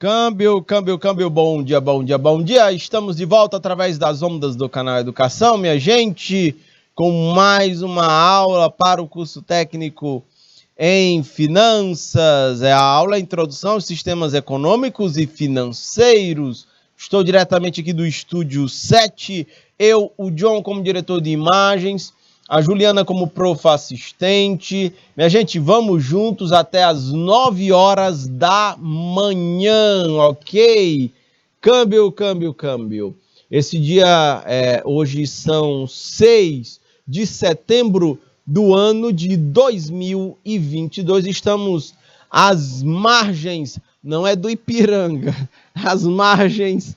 Câmbio, bom dia, bom dia, bom dia. Estamos de volta através das ondas do canal Educação, minha gente, com mais uma aula para o curso técnico em finanças. É a aula Introdução aos Sistemas Econômicos e Financeiros. Estou diretamente aqui do estúdio 7, eu, o John, como diretor de imagens, a Juliana como prof assistente. Minha gente, vamos juntos até as 9 horas da manhã, ok? Câmbio. Esse dia, hoje são 6 de setembro do ano de 2022. Estamos às margens, não é do Ipiranga, às margens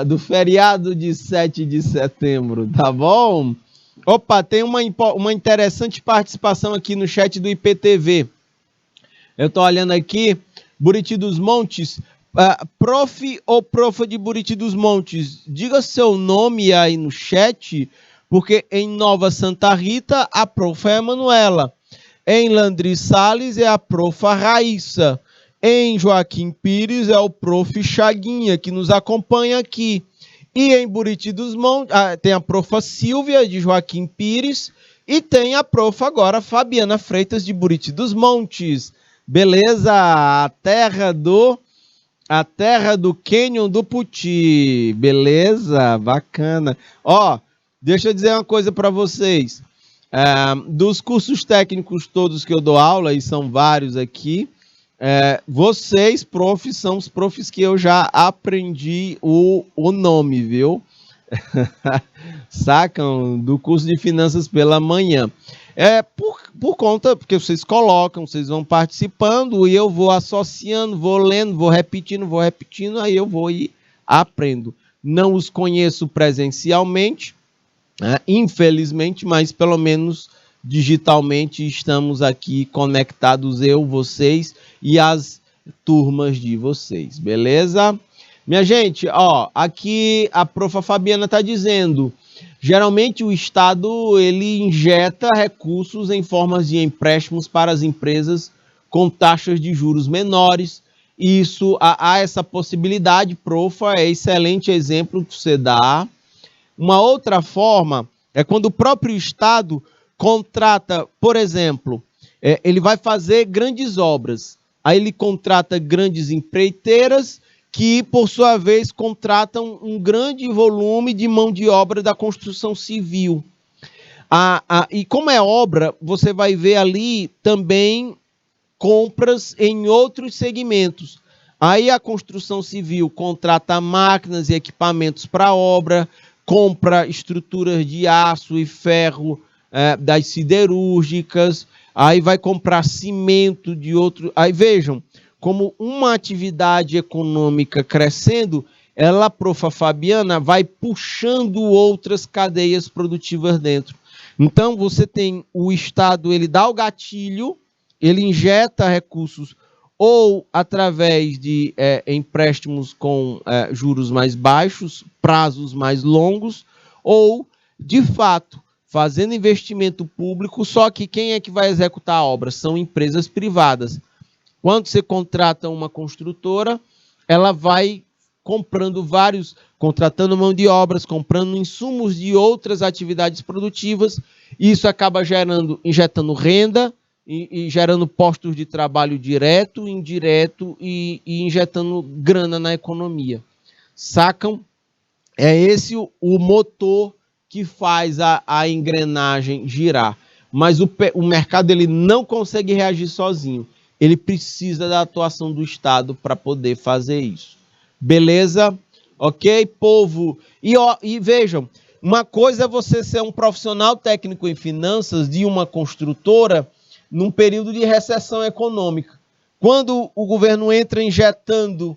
do feriado de 7 de setembro, tá bom? Opa, tem uma interessante participação aqui no chat do IPTV. Eu tô olhando aqui, Buriti dos Montes, prof ou profa de Buriti dos Montes, diga seu nome aí no chat, porque em Nova Santa Rita a profa é a Manuela, em Landry Salles é a profa Raíssa, em Joaquim Pires é o prof. Chaguinha, que nos acompanha aqui. E em Buriti dos Montes, tem a profa Silvia, de Joaquim Pires, e tem a profa agora, Fabiana Freitas, de Buriti dos Montes. Beleza? A terra do Canyon do Puti. Beleza? Bacana. Ó, deixa eu dizer uma coisa para vocês. Dos cursos técnicos todos que eu dou aula, e são vários aqui, vocês, profs, são os profs que eu já aprendi o nome, viu? Sacam? Do curso de finanças pela manhã. Por conta, porque vocês colocam, vocês vão participando e eu vou associando, vou lendo, vou repetindo, aí eu vou e aprendo. Não os conheço presencialmente, infelizmente, mas pelo menos digitalmente estamos aqui conectados, eu, vocês e as turmas de vocês, beleza? Minha gente, ó, aqui a profa Fabiana está dizendo, geralmente o Estado ele injeta recursos em formas de empréstimos para as empresas com taxas de juros menores. Isso, há essa possibilidade, profa, é excelente exemplo que você dá. Uma outra forma é quando o próprio Estado contrata, por exemplo, ele vai fazer grandes obras, aí ele contrata grandes empreiteiras que, por sua vez, contratam um grande volume de mão de obra da construção civil. E como é obra, você vai ver ali também compras em outros segmentos. Aí a construção civil contrata máquinas e equipamentos para a obra, compra estruturas de aço e ferro das siderúrgicas, aí vai comprar cimento de outro. Aí vejam, como uma atividade econômica crescendo, ela, profa Fabiana, vai puxando outras cadeias produtivas dentro. Então, você tem o Estado, ele dá o gatilho, ele injeta recursos ou através de empréstimos com juros mais baixos, prazos mais longos, ou, de fato, fazendo investimento público, só que quem é que vai executar a obra? São empresas privadas. Quando você contrata uma construtora, ela vai contratando mão de obras, comprando insumos de outras atividades produtivas, e isso acaba injetando renda, e gerando postos de trabalho direto, indireto e injetando grana na economia. Sacam? É esse o motor que faz a engrenagem girar. Mas o mercado ele não consegue reagir sozinho. Ele precisa da atuação do Estado para poder fazer isso. Beleza? Ok, povo? E vejam, uma coisa é você ser um profissional técnico em finanças de uma construtora num período de recessão econômica. Quando o governo entra injetando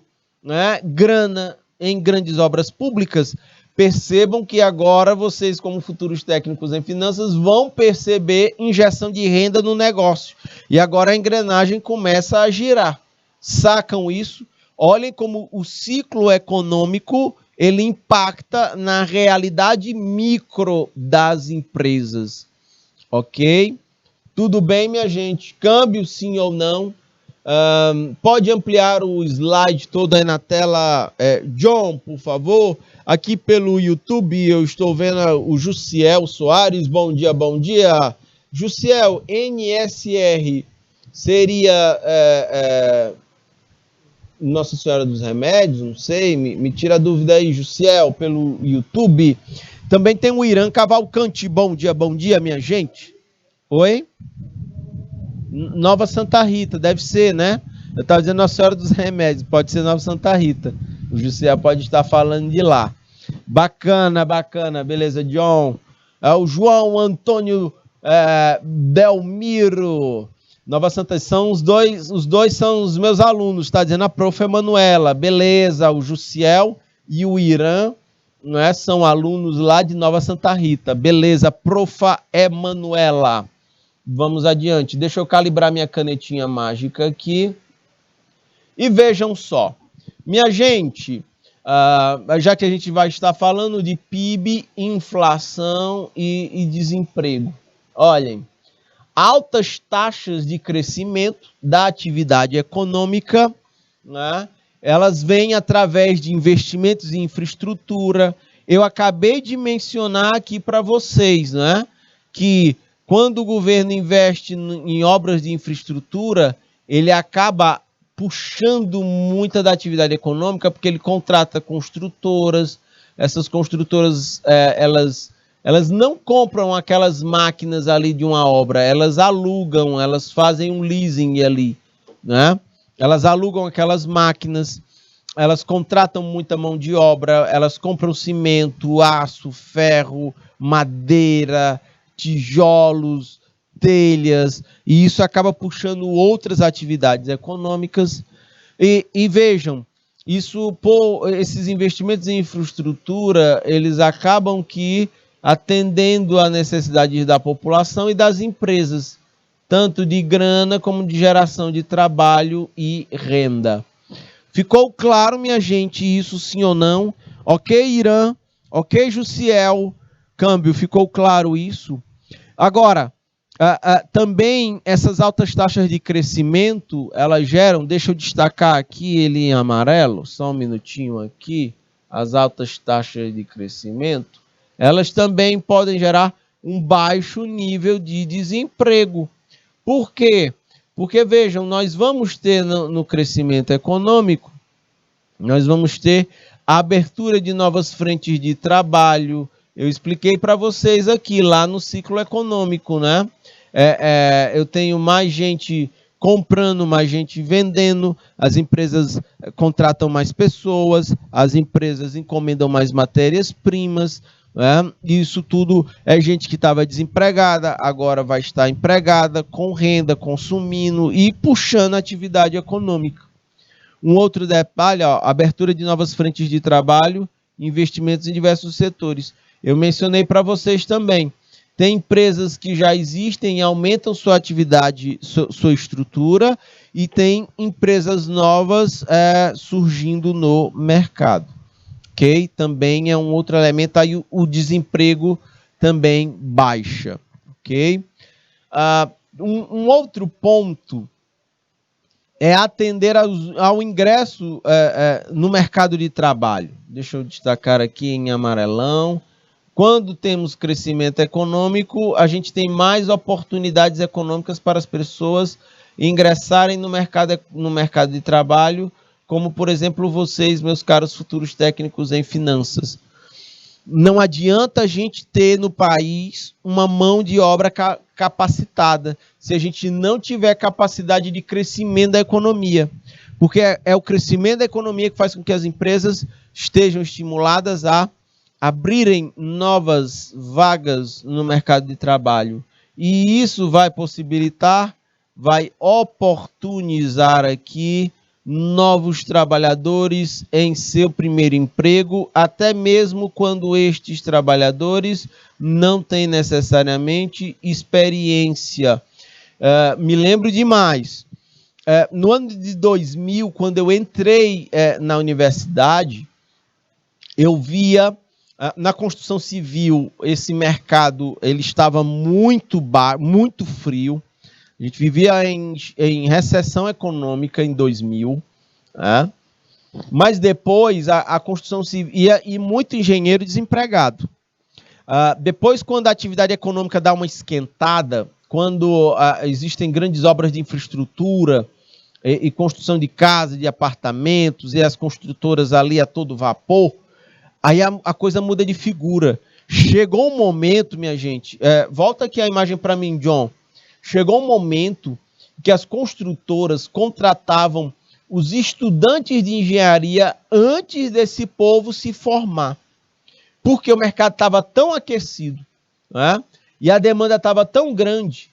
grana em grandes obras públicas, percebam que agora vocês, como futuros técnicos em finanças, vão perceber injeção de renda no negócio. E agora a engrenagem começa a girar. Sacam isso? Olhem como o ciclo econômico ele impacta na realidade micro das empresas. Ok? Tudo bem, minha gente? Câmbio sim ou não? Pode ampliar o slide todo aí na tela, John, por favor. Aqui pelo YouTube eu estou vendo o Jussiel Soares. Bom dia, bom dia. Jussiel, NSR seria Nossa Senhora dos Remédios? Não sei, me tira a dúvida aí, Jussiel, pelo YouTube. Também tem o Irã Cavalcante. Bom dia, minha gente. Oi? Nova Santa Rita, deve ser, né? Eu estava dizendo Nossa Senhora dos Remédios, pode ser Nova Santa Rita. O José pode estar falando de lá. Bacana, beleza, John. O João Antônio Delmiro. Nova Santa, são os dois são os meus alunos, está dizendo a prof. Emanuela. Beleza, o Jussiel e o Irã, não é? São alunos lá de Nova Santa Rita. Beleza, prof. Emanuela. Vamos adiante. Deixa eu calibrar minha canetinha mágica aqui. E vejam só. Minha gente, já que a gente vai estar falando de PIB, inflação e desemprego. Olhem, altas taxas de crescimento da atividade econômica, né? Elas vêm através de investimentos em infraestrutura. Eu acabei de mencionar aqui para vocês, né, que quando o governo investe em obras de infraestrutura, ele acaba puxando muita da atividade econômica, porque ele contrata construtoras. Essas construtoras, elas não compram aquelas máquinas ali de uma obra, elas alugam, elas fazem um leasing ali, né? Elas alugam aquelas máquinas, elas contratam muita mão de obra, elas compram cimento, aço, ferro, madeira, tijolos, telhas, e isso acaba puxando outras atividades econômicas. E vejam, esses investimentos em infraestrutura, eles acabam atendendo à necessidade da população e das empresas, tanto de grana como de geração de trabalho e renda. Ficou claro, minha gente, isso sim ou não? Ok, Irã? Ok, Jussiel? Câmbio, ficou claro isso? Agora, também essas altas taxas de crescimento, elas geram, deixa eu destacar aqui ele em amarelo, só um minutinho aqui, as altas taxas de crescimento, elas também podem gerar um baixo nível de desemprego. Por quê? Porque, vejam, nós vamos ter no crescimento econômico, nós vamos ter a abertura de novas frentes de trabalho. Eu expliquei para vocês aqui, lá no ciclo econômico, né? Eu tenho mais gente comprando, mais gente vendendo, as empresas contratam mais pessoas, as empresas encomendam mais matérias-primas, né? Isso tudo é gente que estava desempregada, agora vai estar empregada, com renda, consumindo e puxando a atividade econômica. Um outro detalhe, abertura de novas frentes de trabalho, investimentos em diversos setores. Eu mencionei para vocês também. Tem empresas que já existem e aumentam sua atividade, sua estrutura, e tem empresas novas surgindo no mercado. Ok? Também é um outro elemento. Aí o desemprego também baixa. Ok? Um outro ponto é atender ao ingresso no mercado de trabalho. Deixa eu destacar aqui em amarelão. Quando temos crescimento econômico, a gente tem mais oportunidades econômicas para as pessoas ingressarem no mercado de trabalho, como, por exemplo, vocês, meus caros futuros técnicos em finanças. Não adianta a gente ter no país uma mão de obra capacitada se a gente não tiver capacidade de crescimento da economia. Porque é o crescimento da economia que faz com que as empresas estejam estimuladas a abrirem novas vagas no mercado de trabalho. E isso vai possibilitar, vai oportunizar aqui novos trabalhadores em seu primeiro emprego, até mesmo quando estes trabalhadores não têm necessariamente experiência. Me lembro demais. No ano de 2000, quando eu entrei na universidade, eu via na construção civil esse mercado, ele estava muito frio, A gente vivia em recessão econômica em 2000, né? Mas depois a construção civil e muito engenheiro desempregado. Depois, quando a atividade econômica dá uma esquentada, quando existem grandes obras de infraestrutura e construção de casas, de apartamentos, e as construtoras ali a todo vapor, aí a coisa muda de figura. Chegou um momento, minha gente, volta aqui a imagem para mim, John. Chegou um momento que as construtoras contratavam os estudantes de engenharia antes desse povo se formar. Porque o mercado estava tão aquecido, né? E a demanda estava tão grande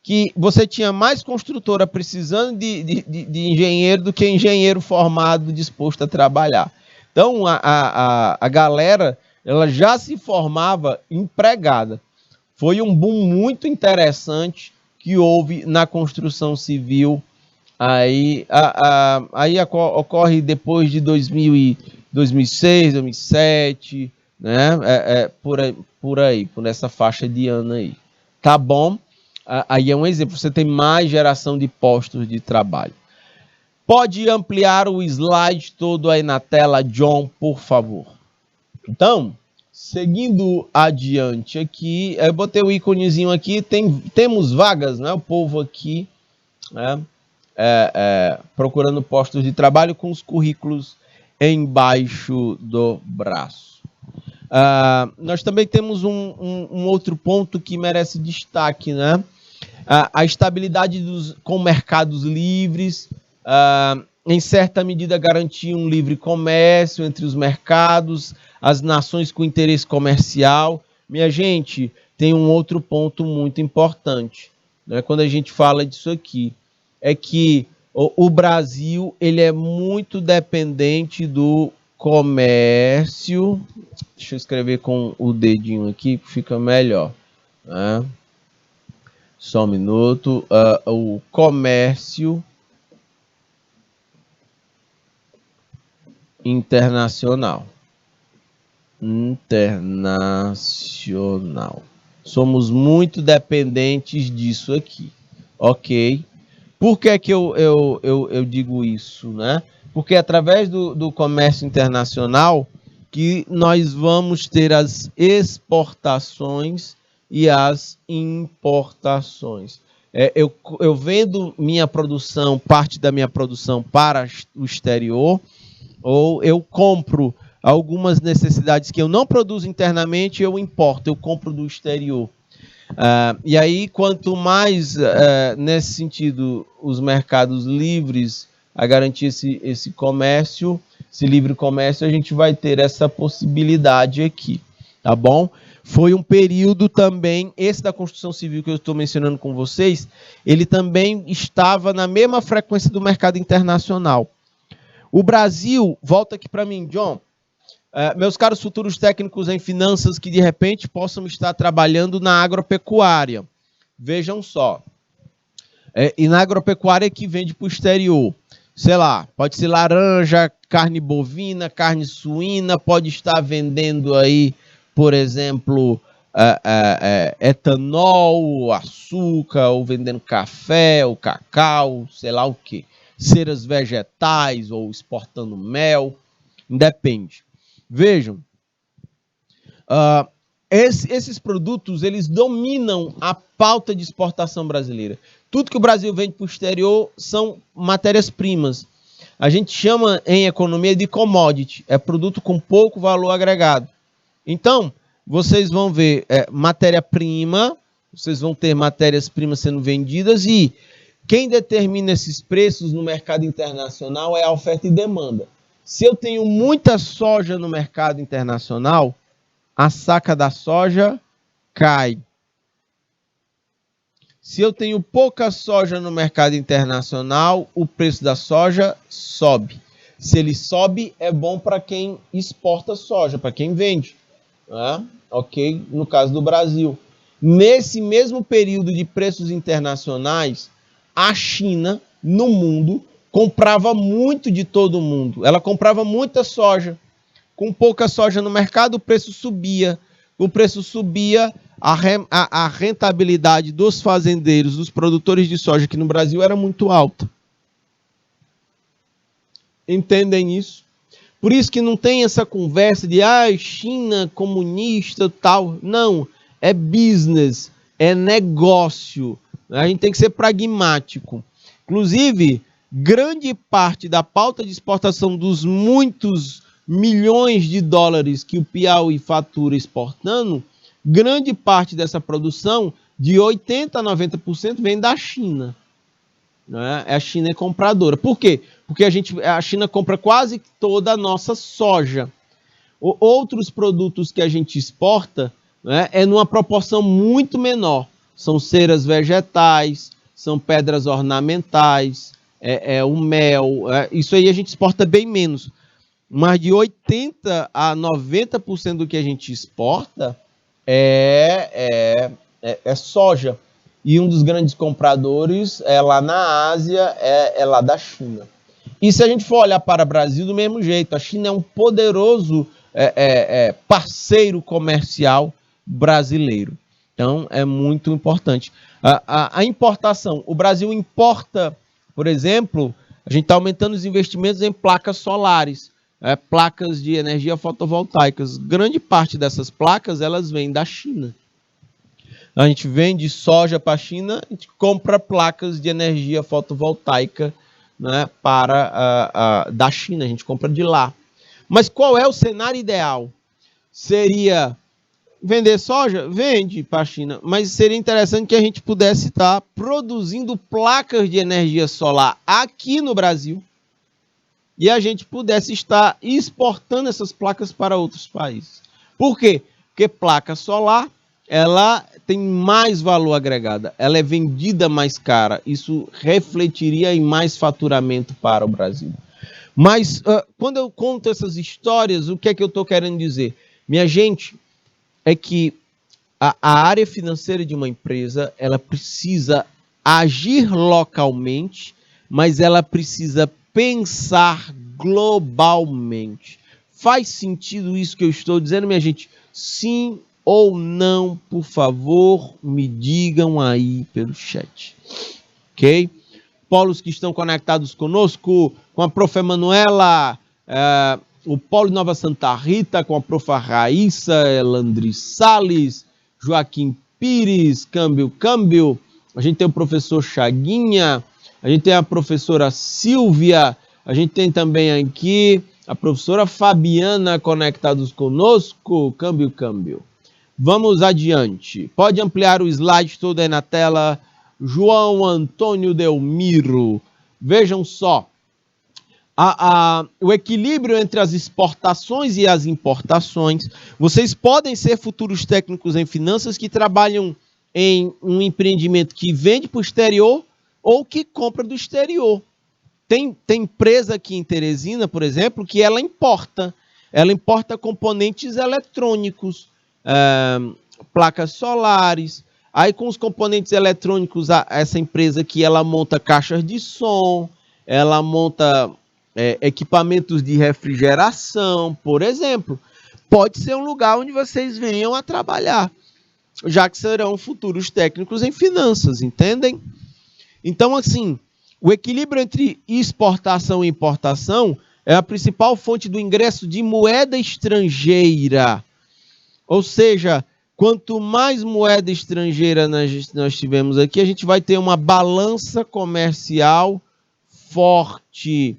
que você tinha mais construtora precisando de engenheiro do que engenheiro formado disposto a trabalhar. Então, a galera ela já se formava empregada. Foi um boom muito interessante que houve na construção civil. Aí ocorre depois de 2006, 2007, né? Por aí, por essa faixa de ano aí. Tá bom? Aí é um exemplo. Você tem mais geração de postos de trabalho. Pode ampliar o slide todo aí na tela, John, por favor. Então, seguindo adiante aqui, eu botei o íconezinho aqui, temos vagas, né? O povo aqui, né? Procurando postos de trabalho com os currículos embaixo do braço. Nós também temos um outro ponto que merece destaque, né? A estabilidade com mercados livres, em certa medida garantir um livre comércio entre os mercados, as nações com interesse comercial. Minha gente, tem um outro ponto muito importante, né? Quando a gente fala disso aqui, é que o Brasil ele é muito dependente do comércio. Deixa eu escrever com o dedinho aqui que fica melhor, né? Só um minuto. O comércio internacional. Somos muito dependentes disso aqui, ok? Por que eu digo isso, né? Porque é através do comércio internacional que nós vamos ter as exportações e as importações. Eu vendo minha produção, parte da minha produção para o exterior, ou eu compro algumas necessidades que eu não produzo internamente, eu importo, eu compro do exterior. E aí, quanto mais, nesse sentido, os mercados livres a garantir esse comércio, esse livre comércio, a gente vai ter essa possibilidade aqui, tá bom? Foi um período também, esse da construção civil que eu estou mencionando com vocês, ele também estava na mesma frequência do mercado internacional. O Brasil, volta aqui para mim, John, meus caros futuros técnicos em finanças que de repente possam estar trabalhando na agropecuária. Vejam só. E na agropecuária que vende para o exterior. Sei lá, pode ser laranja, carne bovina, carne suína, pode estar vendendo aí, por exemplo, etanol, açúcar, ou vendendo café, ou cacau, sei lá o quê. Ceras vegetais, ou exportando mel, depende. Vejam, esses produtos, eles dominam a pauta de exportação brasileira. Tudo que o Brasil vende para o exterior são matérias-primas. A gente chama em economia de commodity, é produto com pouco valor agregado. Então, vocês vão ver matéria-prima, vocês vão ter matérias-primas sendo vendidas e quem determina esses preços no mercado internacional é a oferta e demanda. Se eu tenho muita soja no mercado internacional, a saca da soja cai. Se eu tenho pouca soja no mercado internacional, o preço da soja sobe. Se ele sobe, é bom para quem exporta soja, para quem vende. Né? Ok? No caso do Brasil. Nesse mesmo período de preços internacionais, a China, no mundo, comprava muito de todo mundo. Ela comprava muita soja. Com pouca soja no mercado, o preço subia. O preço subia, a rentabilidade dos fazendeiros, dos produtores de soja aqui no Brasil era muito alta. Entendem isso? Por isso que não tem essa conversa de China comunista tal. Não, é business, é negócio. A gente tem que ser pragmático. Inclusive, grande parte da pauta de exportação dos muitos milhões de dólares que o Piauí fatura exportando, grande parte dessa produção, de 80% a 90%, vem da China. Né? A China é compradora. Por quê? Porque a China compra quase toda a nossa soja. Outros produtos que a gente exporta, né, é numa proporção muito menor. São ceras vegetais, são pedras ornamentais, o mel. Isso aí a gente exporta bem menos. Mas de 80% a 90% do que a gente exporta é soja. E um dos grandes compradores lá na Ásia é lá da China. E se a gente for olhar para o Brasil, do mesmo jeito, a China é um poderoso parceiro comercial brasileiro. Então, é muito importante. A importação. O Brasil importa, por exemplo, a gente está aumentando os investimentos em placas solares, placas de energia fotovoltaicas. Grande parte dessas placas, elas vêm da China. A gente vende soja para a China, a gente compra placas de energia fotovoltaica, né, da China, a gente compra de lá. Mas qual é o cenário ideal? Seria vender soja? Vende para a China, mas seria interessante que a gente pudesse estar produzindo placas de energia solar aqui no Brasil e a gente pudesse estar exportando essas placas para outros países. Por quê? Porque placa solar, ela tem mais valor agregado, ela é vendida mais cara, isso refletiria em mais faturamento para o Brasil. Mas quando eu conto essas histórias, o que é que eu estou querendo dizer? Minha gente, é que a área financeira de uma empresa, ela precisa agir localmente, mas ela precisa pensar globalmente. Faz sentido isso que eu estou dizendo, minha gente? Sim ou não, por favor, me digam aí pelo chat. Ok? Polos que estão conectados conosco, com a prof. Emanuela, o Polo Nova Santa Rita, com a prof. Raíssa, Elandri Salles, Joaquim Pires, Câmbio. A gente tem o professor Chaguinha, a gente tem a professora Silvia, a gente tem também aqui a professora Fabiana conectados conosco, Câmbio. Vamos adiante. Pode ampliar o slide todo aí na tela. João Antônio Delmiro. Vejam só. O equilíbrio entre as exportações e as importações. Vocês podem ser futuros técnicos em finanças que trabalham em um empreendimento que vende para o exterior ou que compra do exterior. Tem empresa aqui em Teresina, por exemplo, que ela importa. Ela importa componentes eletrônicos, placas solares. Aí com os componentes eletrônicos, essa empresa aqui, ela monta caixas de som, ela monta equipamentos de refrigeração, por exemplo. Pode ser um lugar onde vocês venham a trabalhar, já que serão futuros técnicos em finanças, entendem? Então, assim, o equilíbrio entre exportação e importação é a principal fonte do ingresso de moeda estrangeira. Ou seja, quanto mais moeda estrangeira nós tivermos aqui, a gente vai ter uma balança comercial forte.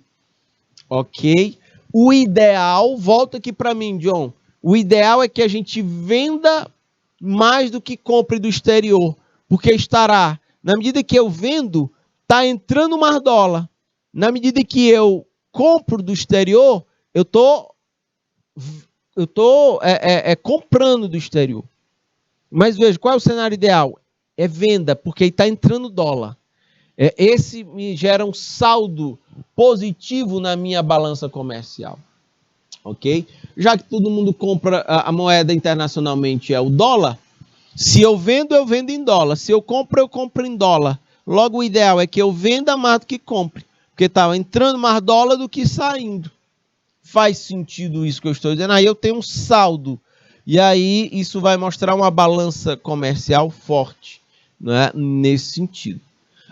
Ok? O ideal, volta aqui para mim, John, o ideal é que a gente venda mais do que compre do exterior, porque estará, na medida que eu vendo, está entrando mais dólar. Na medida que eu compro do exterior, eu tô comprando do exterior. Mas veja, qual é o cenário ideal? É venda, porque está entrando dólar. Esse me gera um saldo positivo na minha balança comercial. Ok? Já que todo mundo compra a moeda internacionalmente é o dólar, se eu vendo em dólar. Se eu compro em dólar. Logo, o ideal é que eu venda mais do que compre, porque está entrando mais dólar do que saindo. Faz sentido isso que eu estou dizendo? Aí eu tenho um saldo E aí isso vai mostrar uma balança comercial forte, né, nesse sentido.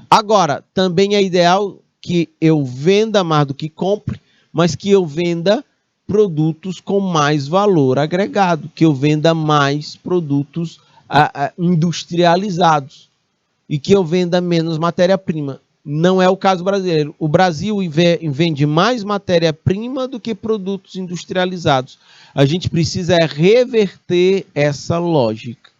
Agora, também é ideal que eu venda mais do que compre, mas que eu venda produtos com mais valor agregado, que eu venda mais produtos industrializados e que eu venda menos matéria-prima. Não é o caso brasileiro. O Brasil vende mais matéria-prima do que produtos industrializados. A gente precisa reverter essa lógica.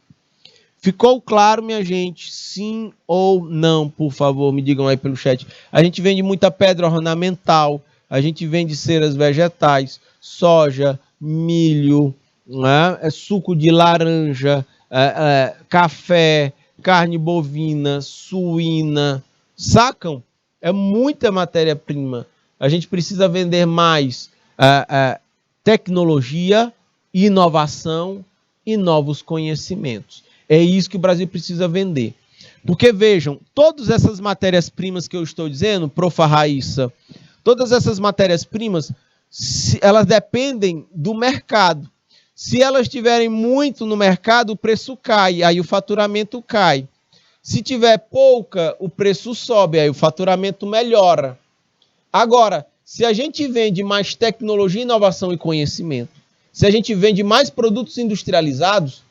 Ficou claro, minha gente? Sim ou não? Por favor, me digam aí pelo chat. A gente vende muita pedra ornamental, a gente vende ceras vegetais, soja, milho, né? Suco de laranja, café, carne bovina, suína. Sacam? É muita matéria-prima. A gente precisa vender mais tecnologia, inovação e novos conhecimentos. É isso que o Brasil precisa vender. Porque, vejam, todas essas matérias-primas que eu estou dizendo, profa Raíssa, todas essas matérias-primas, elas dependem do mercado. Se elas tiverem muito no mercado, o preço cai, aí o faturamento cai. Se tiver pouca, o preço sobe, aí o faturamento melhora. Agora, se a gente vende mais tecnologia, inovação e conhecimento, se a gente vende mais produtos industrializados,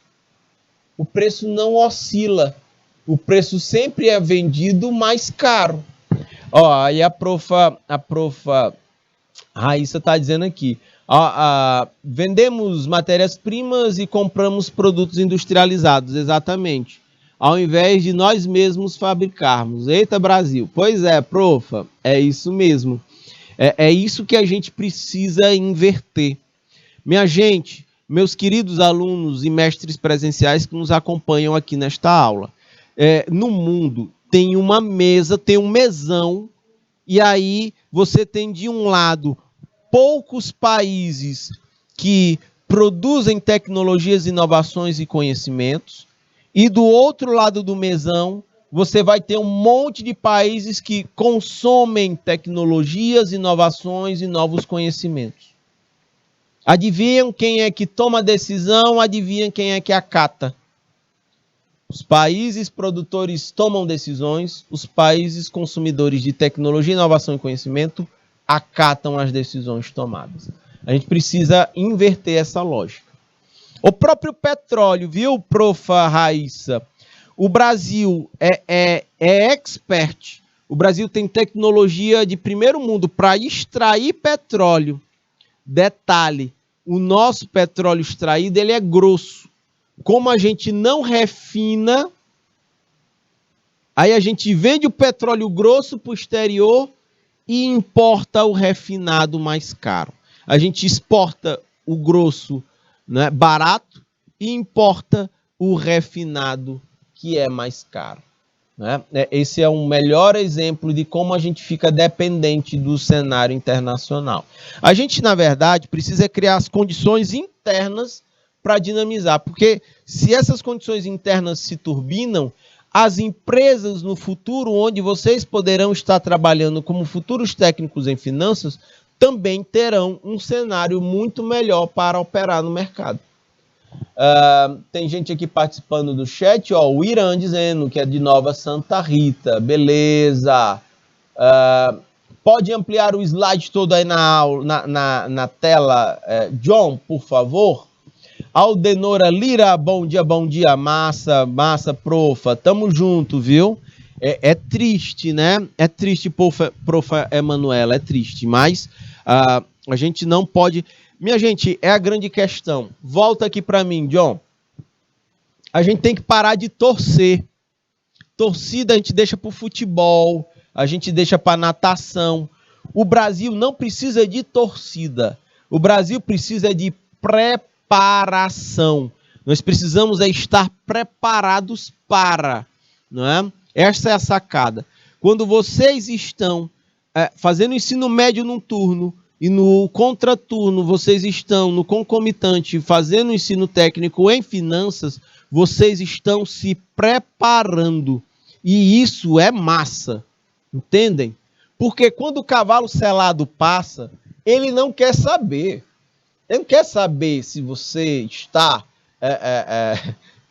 o preço não oscila. O preço sempre é vendido mais caro. Ó, aí a profa Raíssa está dizendo aqui. Vendemos matérias-primas e compramos produtos industrializados, exatamente. Ao invés de nós mesmos fabricarmos. Eita, Brasil. Pois é, profa, é isso mesmo. É isso que a gente precisa inverter. Minha gente, meus queridos alunos e mestres presenciais que nos acompanham aqui nesta aula. No mundo tem uma mesa, tem um mesão, e aí você tem de um lado poucos países que produzem tecnologias, inovações e conhecimentos, e do outro lado do mesão você vai ter um monte de países que consomem tecnologias, inovações e novos conhecimentos. Adivinham quem é que toma a decisão, adivinham quem é que acata. Os países produtores tomam decisões, os países consumidores de tecnologia, inovação e conhecimento acatam as decisões tomadas. A gente precisa inverter essa lógica. O próprio petróleo, viu, profa Raíssa? O Brasil é expert. O Brasil tem tecnologia de primeiro mundo para extrair petróleo. Detalhe, o nosso petróleo extraído ele é grosso. Como a gente não refina, aí a gente vende o petróleo grosso para o exterior e importa o refinado mais caro. A gente exporta o grosso, né, barato e importa o refinado que é mais caro. Né? Esse é um melhor exemplo de como a gente fica dependente do cenário internacional. A gente, na verdade, precisa criar as condições internas para dinamizar, porque se essas condições internas se turbinam, as empresas no futuro, onde vocês poderão estar trabalhando como futuros técnicos em finanças, também terão um cenário muito melhor para operar no mercado. Tem gente aqui participando do chat, ó, o Irã dizendo que é de Nova Santa Rita, beleza. Pode ampliar o slide todo aí na tela, John, por favor? Aldenora Lira, bom dia, massa, profa, tamo junto, viu? É triste, né? É triste, profa Emanuela, é triste, mas a gente não pode... Minha gente, é a grande questão. Volta aqui para mim, John. A gente tem que parar de torcer. Torcida a gente deixa para o futebol, a gente deixa para natação. O Brasil não precisa de torcida. O Brasil precisa de preparação. Nós precisamos estar preparados para, não é? Essa é a sacada. Quando vocês estão fazendo ensino médio num turno e no contraturno vocês estão no concomitante fazendo ensino técnico em finanças, vocês estão se preparando. E isso é massa, entendem? Porque quando o cavalo selado passa, ele não quer saber. Ele não quer saber se você está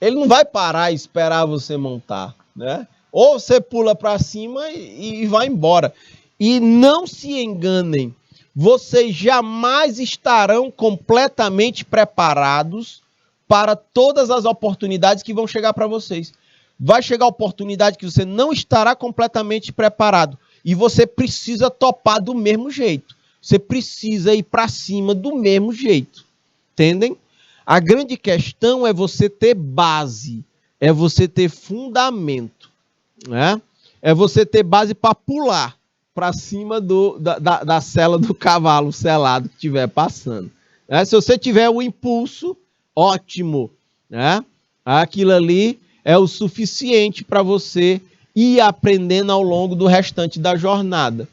ele não vai parar e esperar você montar, né? Ou você pula para cima e vai embora. E não se enganem, vocês jamais estarão completamente preparados para todas as oportunidades que vão chegar para vocês. Vai chegar a oportunidade que você não estará completamente preparado. E você precisa topar do mesmo jeito. Você precisa ir para cima do mesmo jeito. Entendem? A grande questão é você ter base. É você ter fundamento. Né? É você ter base para pular para cima da sela do cavalo selado que estiver passando. Né? Se você tiver o impulso, ótimo. Né? Aquilo ali é o suficiente para você ir aprendendo ao longo do restante da jornada.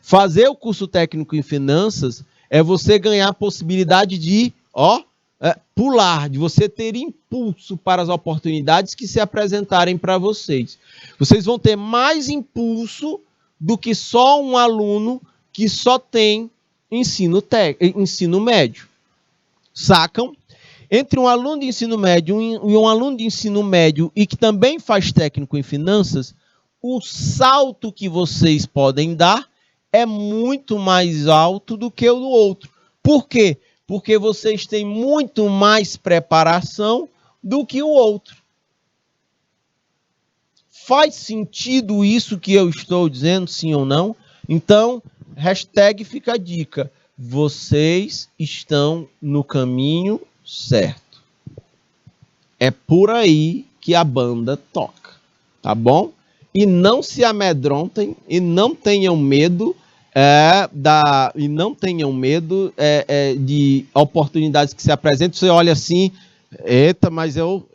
Fazer o curso técnico em finanças é você ganhar a possibilidade de pular, de você ter impulso para as oportunidades que se apresentarem para vocês. Vocês vão ter mais impulso do que só um aluno que só tem ensino médio. Sacam? Entre um aluno de ensino médio e um aluno de ensino médio e que também faz técnico em finanças, o salto que vocês podem dar é muito mais alto do que o do outro. Por quê? Porque vocês têm muito mais preparação do que o outro. Faz sentido isso que eu estou dizendo, sim ou não? Então, hashtag fica a dica. Vocês estão no caminho certo. É por aí que a banda toca, tá bom? E não se amedrontem e não tenham medo de oportunidades que se apresentam. Você olha assim, eita, mas eu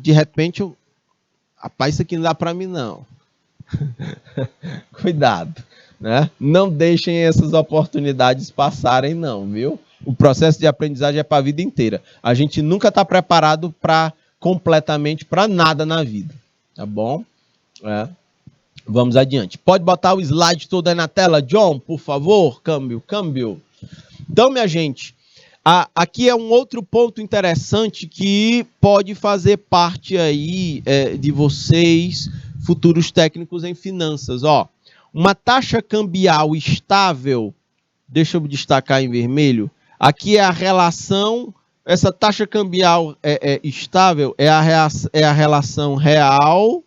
de repente, rapaz, isso aqui não dá para mim não. Cuidado, né? Não deixem essas oportunidades passarem não, viu? O processo de aprendizagem é para a vida inteira. A gente nunca está preparado completamente para nada na vida, tá bom? Vamos adiante. Pode botar o slide todo aí na tela, John, por favor? Câmbio. Então, minha gente, aqui é um outro ponto interessante que pode fazer parte aí de vocês, futuros técnicos em finanças. Uma taxa cambial estável, deixa eu destacar em vermelho, aqui é a relação, essa taxa cambial estável é a relação real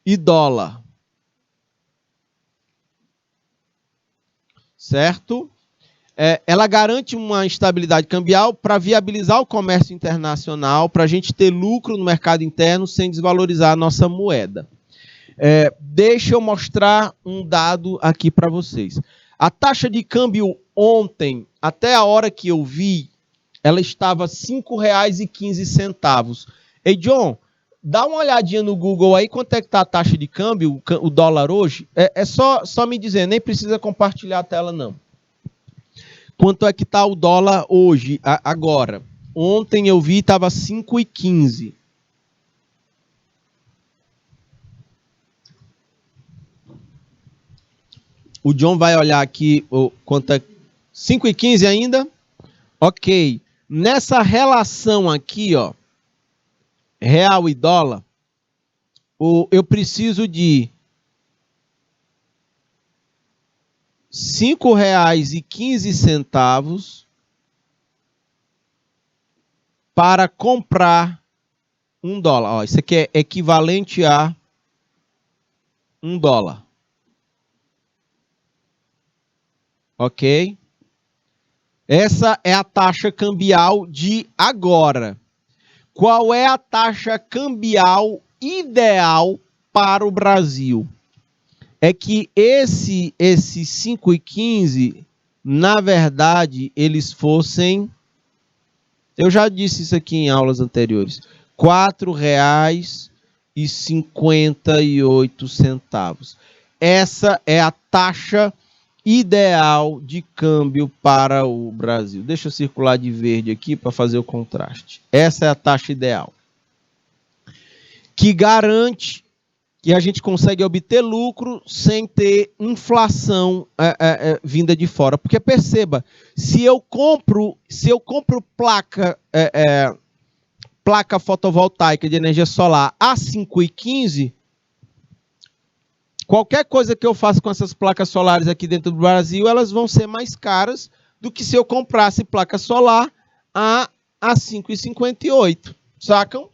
e dólar. Certo? Ela garante uma estabilidade cambial para viabilizar o comércio internacional, para a gente ter lucro no mercado interno sem desvalorizar a nossa moeda. Deixa eu mostrar um dado aqui para vocês. A taxa de câmbio ontem, até a hora que eu vi, ela estava R$ 5,15. Ei, John, dá uma olhadinha no Google aí, quanto é que está a taxa de câmbio, o dólar hoje? Só me dizer, nem precisa compartilhar a tela, não. Quanto é que está o dólar hoje, agora? Ontem eu vi, estava 5,15. O John vai olhar aqui quanto é. 5,15 ainda? Ok. Nessa relação aqui, real e dólar, eu preciso de R$ 5,15 para comprar $1. Isso aqui é equivalente a $1. Ok? Essa é a taxa cambial de agora. Qual é a taxa cambial ideal para o Brasil? É que esses 5,15, na verdade, eles fossem, eu já disse isso aqui em aulas anteriores, R$ 4,58. Essa é a taxa ideal de câmbio para o Brasil. Deixa eu circular de verde aqui para fazer o contraste. Essa é a taxa ideal, que garante que a gente consegue obter lucro sem ter inflação vinda de fora. Porque perceba, se eu compro placa fotovoltaica de energia solar a 5,15, qualquer coisa que eu faça com essas placas solares aqui dentro do Brasil, elas vão ser mais caras do que se eu comprasse placa solar a 5,58, sacam?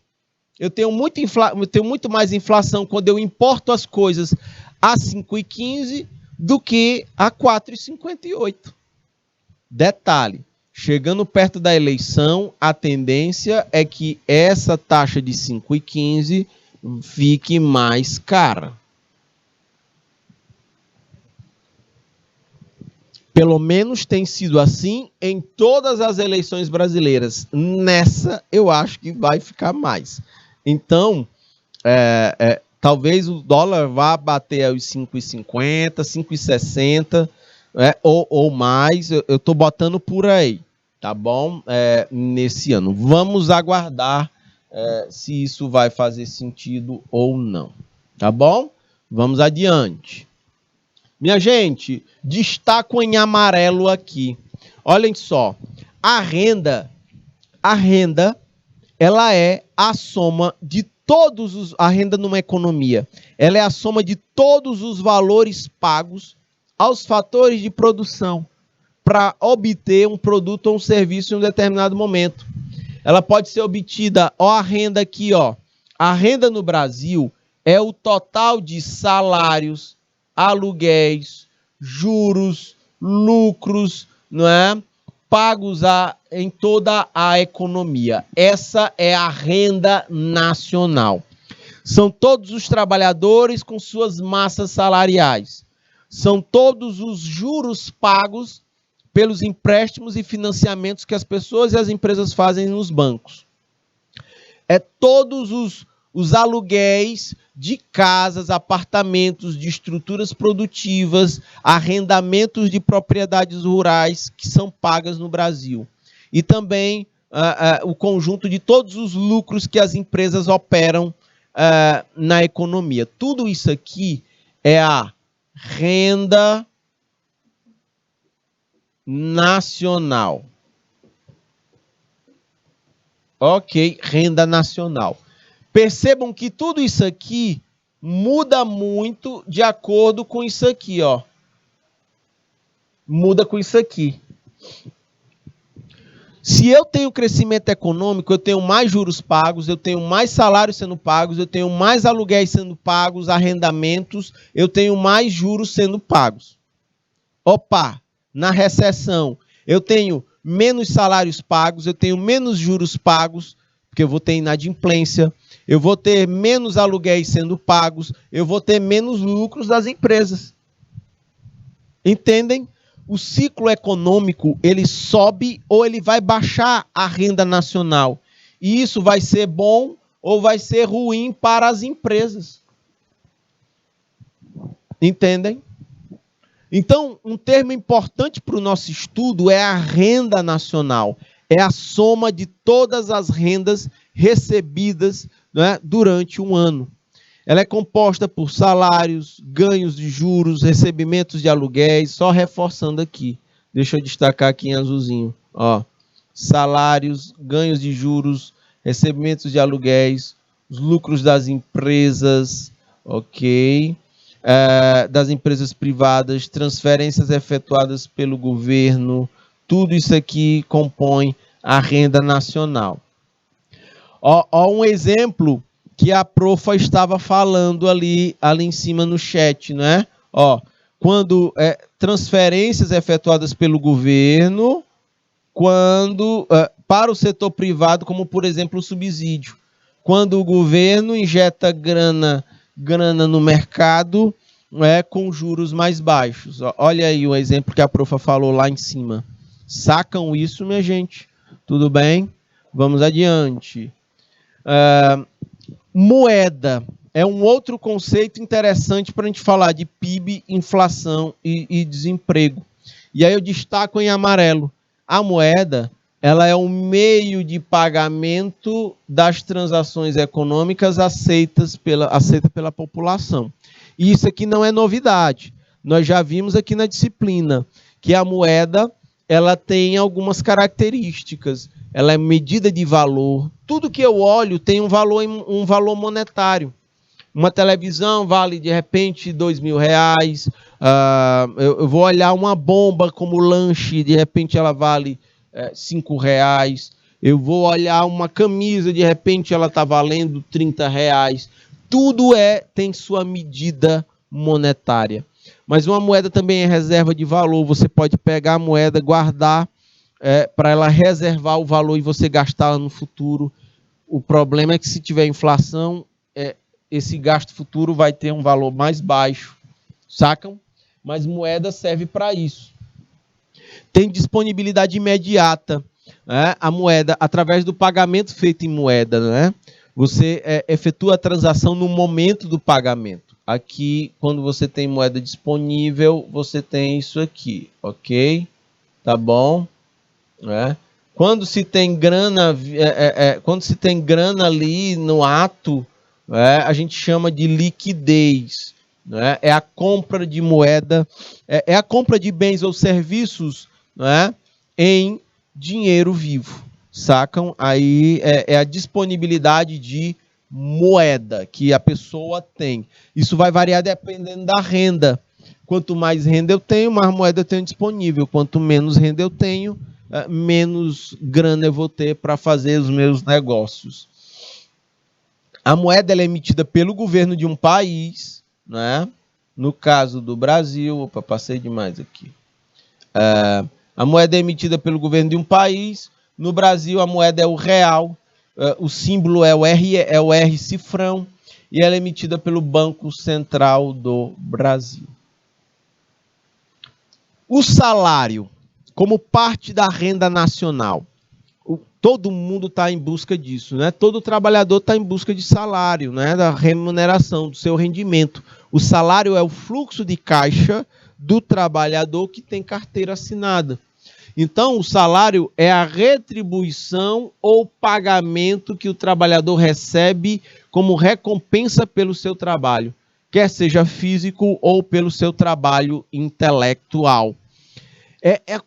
Eu tenho muito mais inflação quando eu importo as coisas a 5,15 do que a 4,58. Detalhe, chegando perto da eleição, a tendência é que essa taxa de 5,15 fique mais cara. Pelo menos tem sido assim em todas as eleições brasileiras. Nessa, eu acho que vai ficar mais. Então, talvez o dólar vá bater os 5,50, 5,60, ou mais. Eu estou botando por aí, tá bom? Nesse ano. Vamos aguardar se isso vai fazer sentido ou não, tá bom? Vamos adiante. Minha gente, destaco em amarelo aqui. Olhem só, a renda, ela é a soma de a renda numa economia, ela é a soma de todos os valores pagos aos fatores de produção para obter um produto ou um serviço em um determinado momento. Ela pode ser obtida, a renda aqui, a renda no Brasil é o total de salários, aluguéis, juros, lucros, não é? Pagos em toda a economia. Essa é a renda nacional. São todos os trabalhadores com suas massas salariais. São todos os juros pagos pelos empréstimos e financiamentos que as pessoas e as empresas fazem nos bancos. É todos os aluguéis de casas, apartamentos, de estruturas produtivas, arrendamentos de propriedades rurais que são pagas no Brasil. E também o conjunto de todos os lucros que as empresas operam na economia. Tudo isso aqui é a renda nacional. Ok, renda nacional. Percebam que tudo isso aqui muda muito de acordo com isso aqui, Muda com isso aqui. Se eu tenho crescimento econômico, eu tenho mais juros pagos, eu tenho mais salários sendo pagos, eu tenho mais aluguéis sendo pagos, arrendamentos, eu tenho mais juros sendo pagos. Opa, na recessão, eu tenho menos salários pagos, eu tenho menos juros pagos, porque eu vou ter inadimplência, eu vou ter menos aluguéis sendo pagos, eu vou ter menos lucros das empresas. Entendem? O ciclo econômico, ele sobe ou ele vai baixar a renda nacional. E isso vai ser bom ou vai ser ruim para as empresas. Entendem? Então, um termo importante para o nosso estudo é a renda nacional. É a soma de todas as rendas recebidas, né, durante um ano. Ela é composta por salários, ganhos de juros, recebimentos de aluguéis, só reforçando aqui. Deixa eu destacar aqui em azulzinho. Salários, ganhos de juros, recebimentos de aluguéis, os lucros das empresas, ok? Das empresas privadas, transferências efetuadas pelo governo, tudo isso aqui compõe a renda nacional. Um exemplo que a profa estava falando ali em cima no chat, né? Quando transferências efetuadas pelo governo, para o setor privado, como por exemplo o subsídio. Quando o governo injeta grana no mercado, com juros mais baixos. Olha aí o exemplo que a profa falou lá em cima. Sacam isso, minha gente? Tudo bem? Vamos adiante. Moeda é um outro conceito interessante para a gente falar de PIB, inflação e desemprego. E aí eu destaco em amarelo. A moeda, ela é um meio de pagamento das transações econômicas aceitas pela população. E isso aqui não é novidade. Nós já vimos aqui na disciplina que a moeda ela tem algumas características. Ela é medida de valor. Tudo que eu olho tem um valor monetário. Uma televisão vale, de repente, R$2.000. Eu vou olhar uma bomba como lanche, de repente ela vale R$5. Eu vou olhar uma camisa, de repente ela está valendo R$30. Tudo tem sua medida monetária. Mas uma moeda também é reserva de valor. Você pode pegar a moeda, guardar para ela reservar o valor e você gastá-la no futuro. O problema é que se tiver inflação, esse gasto futuro vai ter um valor mais baixo, sacam? Mas moeda serve para isso. Tem disponibilidade imediata, né? A moeda, através do pagamento feito em moeda, né? Você efetua a transação no momento do pagamento. Aqui, quando você tem moeda disponível, você tem isso aqui, ok? Tá bom? Quando se tem grana, quando se tem grana ali no ato, a gente chama de liquidez. É a compra de moeda, é a compra de bens ou serviços em dinheiro vivo. Sacam? Aí é a disponibilidade de moeda que a pessoa tem. Isso vai variar dependendo da renda. Quanto mais renda eu tenho, mais moeda eu tenho disponível. Quanto menos renda eu tenho, menos grana eu vou ter para fazer os meus negócios. A moeda ela é emitida pelo governo de um país, né? No caso do Brasil, opa, passei demais aqui. A moeda é emitida pelo governo de um país. No Brasil, a moeda é o real. O símbolo é o R cifrão. E ela é emitida pelo Banco Central do Brasil. O salário, como parte da renda nacional. Todo mundo está em busca disso, né? Todo trabalhador está em busca de salário, né? Da remuneração, do seu rendimento. O salário é o fluxo de caixa do trabalhador que tem carteira assinada. Então, o salário é a retribuição ou pagamento que o trabalhador recebe como recompensa pelo seu trabalho, quer seja físico ou pelo seu trabalho intelectual. É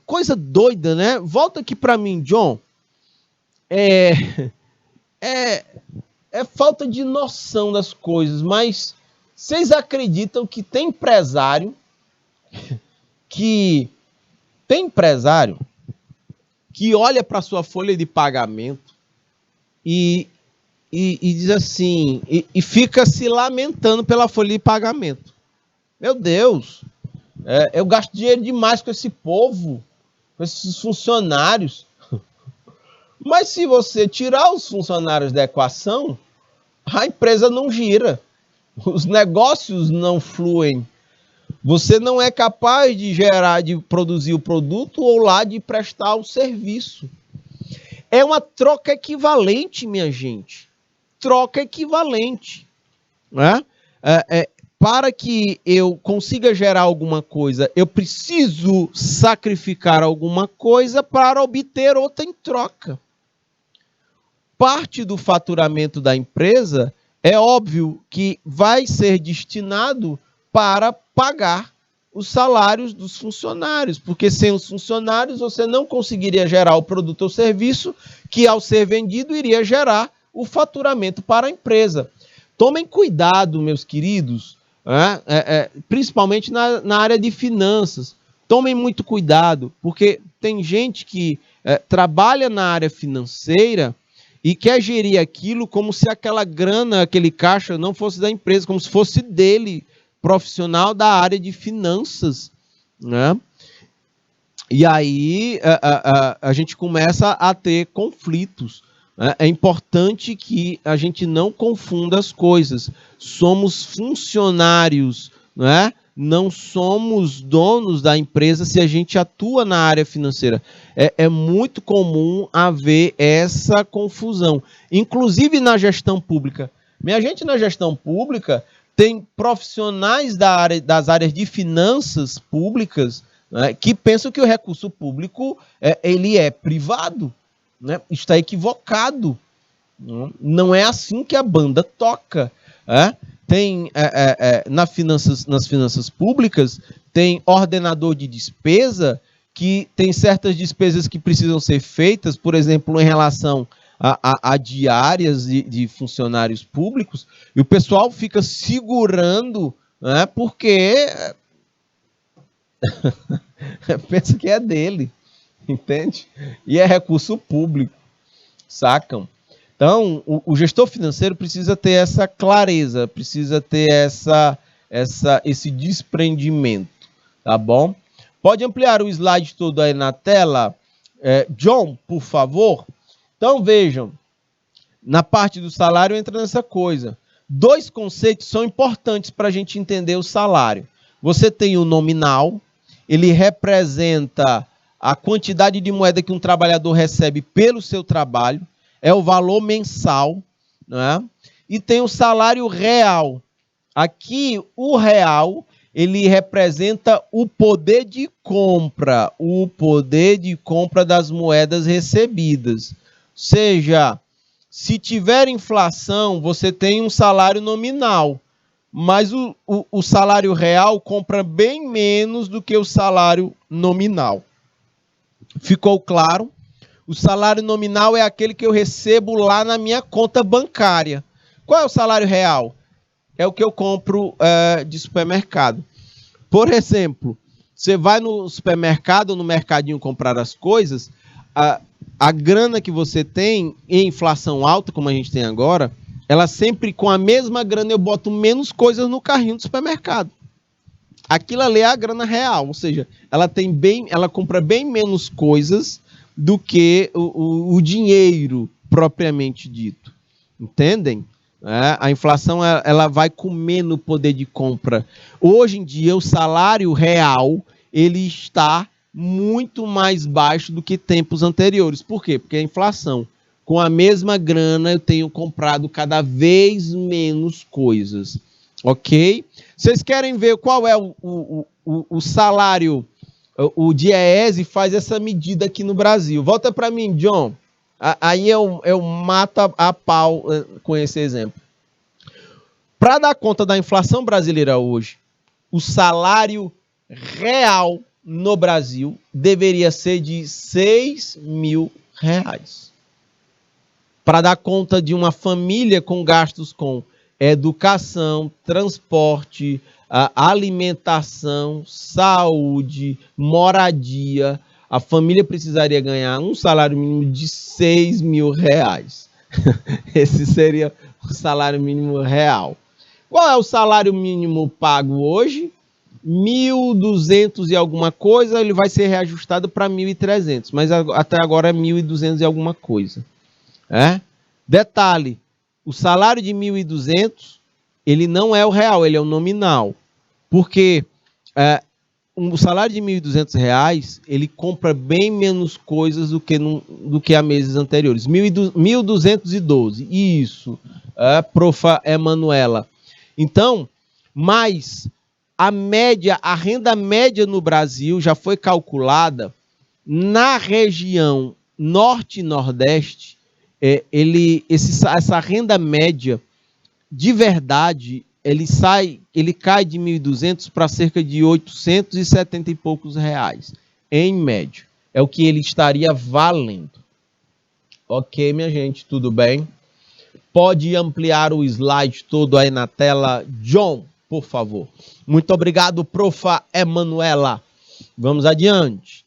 coisa doida, né? Volta aqui para mim, John. É falta de noção das coisas, mas vocês acreditam que tem empresário que olha para sua folha de pagamento e diz assim, e fica se lamentando pela folha de pagamento. Meu Deus, eu gasto dinheiro demais com esse povo, com esses funcionários. Mas se você tirar os funcionários da equação, a empresa não gira, os negócios não fluem. Você não é capaz de produzir o produto ou lá de prestar o serviço. É uma troca equivalente, minha gente. Troca equivalente. Né? Para que eu consiga gerar alguma coisa, eu preciso sacrificar alguma coisa para obter outra em troca. Parte do faturamento da empresa é óbvio que vai ser destinado para pagar os salários dos funcionários, porque sem os funcionários você não conseguiria gerar o produto ou serviço que, ao ser vendido, iria gerar o faturamento para a empresa. Tomem cuidado, meus queridos, principalmente na área de finanças. Tomem muito cuidado, porque tem gente que trabalha na área financeira e quer gerir aquilo como se aquela grana, aquele caixa não fosse da empresa, como se fosse dele, profissional da área de finanças, né? E aí a gente começa a ter conflitos. Né? É importante que a gente não confunda as coisas. Somos funcionários, né? Não somos donos da empresa se a gente atua na área financeira. É muito comum haver essa confusão, inclusive na gestão pública. Minha gente, na gestão pública, tem profissionais das áreas de finanças públicas, né, que pensam que o recurso público ele é privado, né? Está equivocado. Não é assim que a banda toca. Tem nas finanças públicas, tem ordenador de despesa, que tem certas despesas que precisam ser feitas, por exemplo, em relação a diárias de funcionários públicos, e o pessoal fica segurando, né, porque pensa que é dele, entende? E é recurso público, sacam? Então, o gestor financeiro precisa ter essa clareza, precisa ter esse desprendimento, tá bom? Pode ampliar o slide todo aí na tela, John, por favor? Então, vejam, na parte do salário entra nessa coisa. 2 conceitos são importantes para a gente entender o salário. Você tem o nominal, ele representa a quantidade de moeda que um trabalhador recebe pelo seu trabalho, é o valor mensal, né? E tem o salário real. Aqui, o real, ele representa o poder de compra das moedas recebidas. Ou seja, se tiver inflação, você tem um salário nominal, mas o salário real compra bem menos do que o salário nominal. Ficou claro? O salário nominal é aquele que eu recebo lá na minha conta bancária. Qual é o salário real? É o que eu compro de supermercado. Por exemplo, você vai no supermercado ou no mercadinho comprar as coisas, a grana que você tem em inflação alta, como a gente tem agora, ela sempre, com a mesma grana, eu boto menos coisas no carrinho do supermercado. Aquilo ali é a grana real, ou seja, ela compra bem menos coisas do que o dinheiro propriamente dito. Entendem? A inflação ela vai comendo o poder de compra. Hoje em dia, o salário real ele está muito mais baixo do que tempos anteriores. Por quê? Porque a inflação. Com a mesma grana, eu tenho comprado cada vez menos coisas. Ok? Vocês querem ver qual é o salário? O DIEESE faz essa medida aqui no Brasil. Volta para mim, John. Aí eu mato a pau com esse exemplo. Para dar conta da inflação brasileira hoje, o salário real no Brasil deveria ser de R$6.000. Para dar conta de uma família com gastos com educação, transporte, alimentação, saúde, moradia, a família precisaria ganhar um salário mínimo de R$6.000. Esse seria o salário mínimo real. Qual é o salário mínimo pago hoje? 1.200 e alguma coisa, ele vai ser reajustado para 1.300, mas até agora é 1.200 e alguma coisa. Detalhe, o salário de 1.200, ele não é o real, ele é o nominal. Porque o salário de R$1.200, ele compra bem menos coisas do que há meses anteriores. 1.212, isso, profa Emanuela. Então, mas a renda média no Brasil já foi calculada na região norte e nordeste. Essa renda média, de verdade, ele cai de 1.200 para cerca de 870 e poucos reais, em média. É o que ele estaria valendo. Ok, minha gente, tudo bem? Pode ampliar o slide todo aí na tela, John, por favor. Muito obrigado, profa Emanuela. Vamos adiante.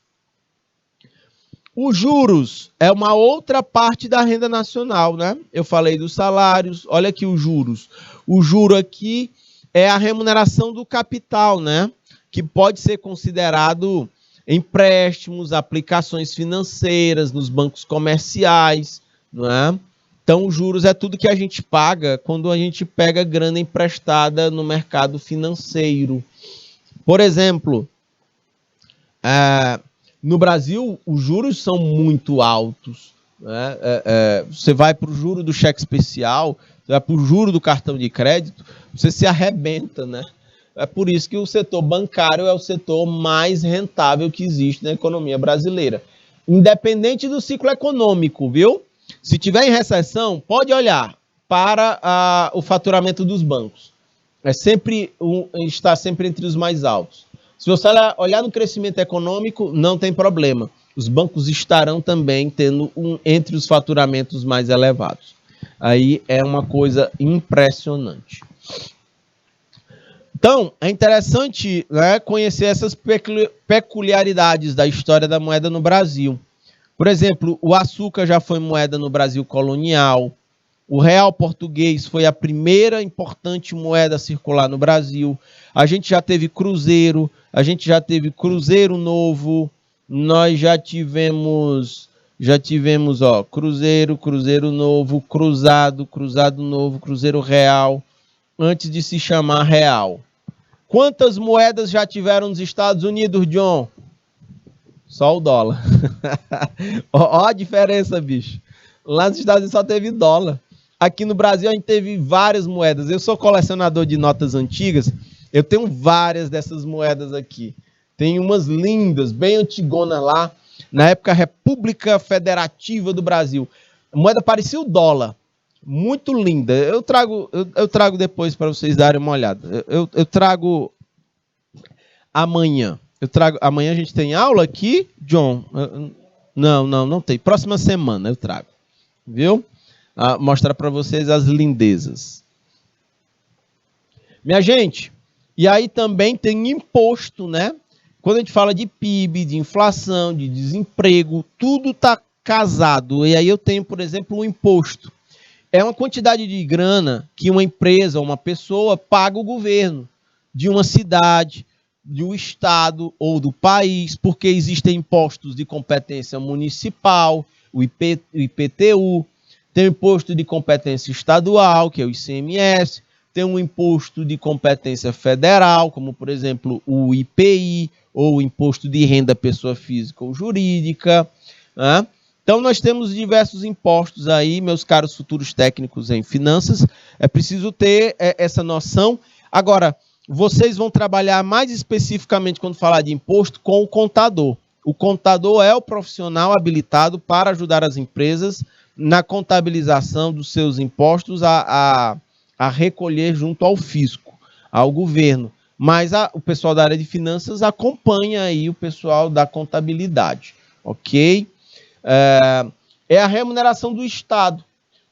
Os juros é uma outra parte da renda nacional, né? Eu falei dos salários, olha aqui os juros. O juro aqui é a remuneração do capital, né? Que pode ser considerado empréstimos, aplicações financeiras nos bancos comerciais, não é? Então, os juros é tudo que a gente paga quando a gente pega grana emprestada no mercado financeiro. Por exemplo, no Brasil, os juros são muito altos. Né? Você vai para o juro do cheque especial, você vai para o juro do cartão de crédito, você se arrebenta, né? É por isso que o setor bancário é o setor mais rentável que existe na economia brasileira. Independente do ciclo econômico, viu? Se tiver em recessão, pode olhar para o faturamento dos bancos. Está sempre entre os mais altos. Se você olhar no crescimento econômico, não tem problema. Os bancos estarão também tendo entre os faturamentos mais elevados. Aí é uma coisa impressionante. Então, é interessante, né, conhecer essas peculiaridades da história da moeda no Brasil. Por exemplo, o açúcar já foi moeda no Brasil colonial. O real português foi a primeira importante moeda a circular no Brasil. A gente já teve cruzeiro, a gente já teve cruzeiro novo, nós já tivemos cruzeiro, cruzeiro novo, cruzado, cruzado novo, cruzeiro real, antes de se chamar real. Quantas moedas já tiveram nos Estados Unidos, John? Só o dólar. Ó a diferença, bicho. Lá nos Estados Unidos só teve dólar. Aqui no Brasil a gente teve várias moedas. Eu sou colecionador de notas antigas. Eu tenho várias dessas moedas aqui. Tem umas lindas, bem antigonas lá. Na época, República Federativa do Brasil. A moeda parecia o dólar. Muito linda. Eu trago depois para vocês darem uma olhada. Eu trago amanhã. Amanhã a gente tem aula aqui, John? Não tem. Próxima semana eu trago. Viu? Mostrar para vocês as lindezas. Minha gente, e aí também tem imposto, né? Quando a gente fala de PIB, de inflação, de desemprego, tudo está casado. E aí eu tenho, por exemplo, um imposto. É uma quantidade de grana que uma empresa ou uma pessoa paga o governo de uma cidade, de um estado ou do país, porque existem impostos de competência municipal, o IPTU, tem o imposto de competência estadual, que é o ICMS, tem um imposto de competência federal, como, por exemplo, o IPI, ou o imposto de renda pessoa física ou jurídica, né? Então, nós temos diversos impostos aí, meus caros futuros técnicos em finanças, é preciso ter essa noção. Agora, vocês vão trabalhar mais especificamente, quando falar de imposto, com o contador. O contador é o profissional habilitado para ajudar as empresas na contabilização dos seus impostos a recolher junto ao fisco, ao governo. Mas o pessoal da área de finanças acompanha aí o pessoal da contabilidade, ok? É a remuneração do Estado.